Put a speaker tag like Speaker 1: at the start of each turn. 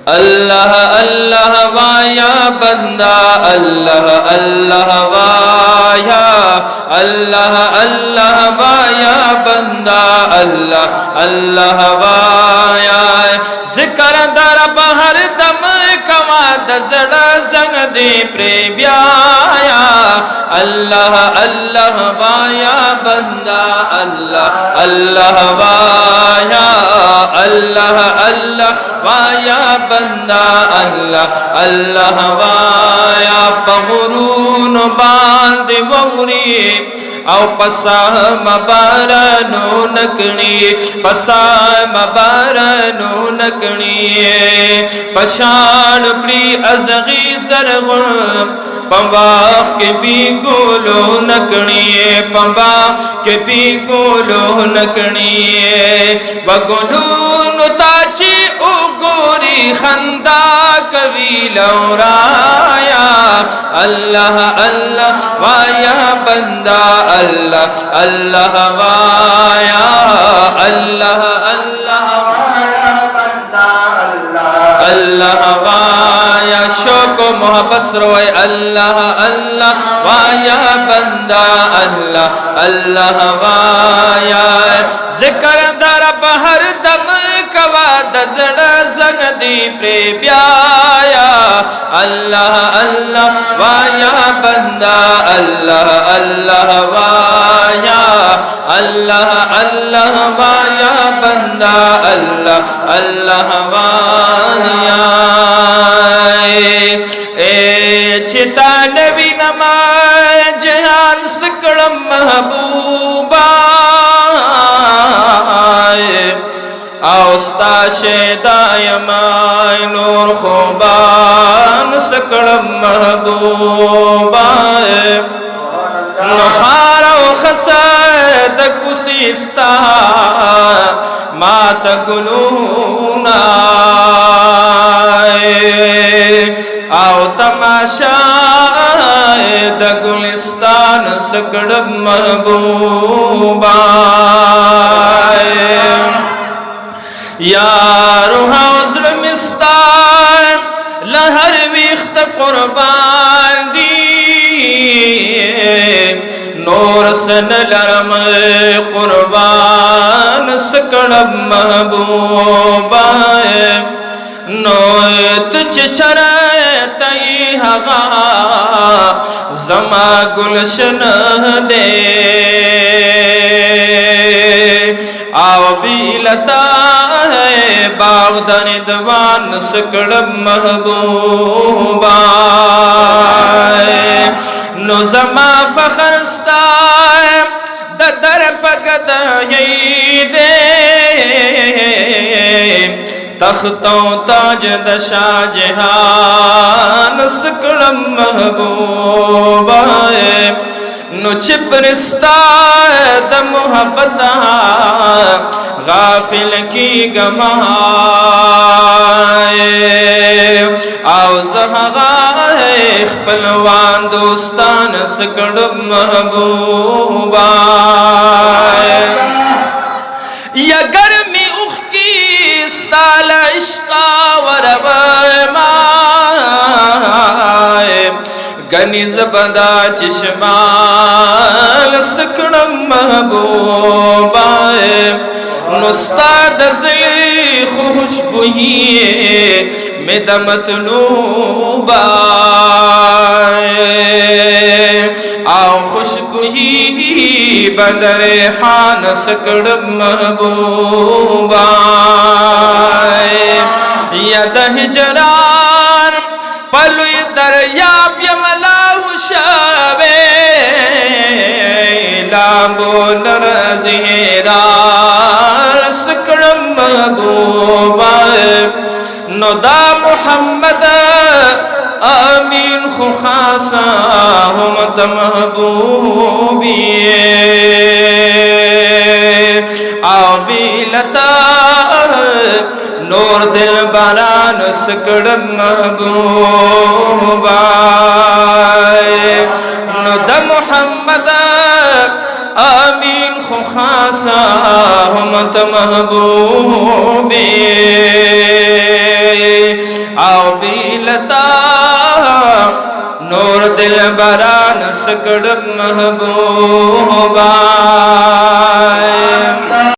Speaker 1: अल्लाह अल्लाह via बंदा अल्लाह अल्लाह via अल्लाह अल्लाह via बंदा अल्लाह अल्लाह via जिक्र दर बहर दम कमा दजड़ा जंग दे प्रेब्याया अल्लाह अल्लाह वाया बंदा अल्लाह अल्लाह वाया अल्लाह अल्लाह वाया बंदा अल्लाह अल्लाह वाया बगरून बांध वौरी औ पसा मबारनो नकनी पसा मबारनो नकनी पशान प्री अज़गी सरगुम पंबाख के भी गोलो नकनी पंबा के भी गोलो नकनी वगुलू नुताची ओ गोरी खंदा कवी लौराया अल्लाह अल्लाह वाया बंदा अल्लाह अल्लाह वाया अल्लाह अल्लाह वाया बंदा अल्लाह अल्लाह वाया शौक मोहब्बत सरोए अल्लाह अल्लाह वाया बंदा अल्लाह अल्लाह वाया जिक्र दर बहर दम कवा दजड़ा जंग दी प्रेब्याया अल्लाह अल्लाह वाया बंदा अल्लाह अल्लाह वाया अल्लाह अल्लाह वाया बंदा अल्लाह अल्लाह वाया ए चिता नबी नमाज जान सकड़म महबूबा औस्ता शेदायमाय नूर खुबान सकड़म महबूबा नखारा खसद कुसिस्ता मात गुलूना आओ तमाशा द गुलिस्तान सकड़म महबूबा यारो हौज़र मिस्तान लहर विख्त कुर्बान दी नूर सन लरम कुर्बान सकड़म महबूबा नोत चचर तई हवा जमा गुलशन दे आओ बीलता है बागदन दवान सकड़म महबूबा नो जमा फखरस्ता दर पगद यही दे तख्तों ताज दशा जहान सकड़म महबूबा नो छिपरिस्ता द मोहब्बता गाफिल की गमाए आओ ज़हागाए पलवान दोस्तान सकड़म महबूबा या गर्मी उख की स्ताल इश्का वरब गनीज बदा चिश्माल सकड़म महबूबा नुस्ताद ज़िली खुशबुही में दमतलूबा आओ खुशबुही बदरे खान सकड़म महबूबा यदह जरार पलुई दरिया यमला हुशावे लाबो नरज़ेरा सकड़म महबूबा नोदा मोहम्मद आमीन खुखासा हमत महबूबी आबिलता नूर दिल बरान सकड़म महबूबा नोदा मोहम्मद आमीन खुखासा हमत महबूबी नबीलता नूर दिल बरा नसकड़ महबूबा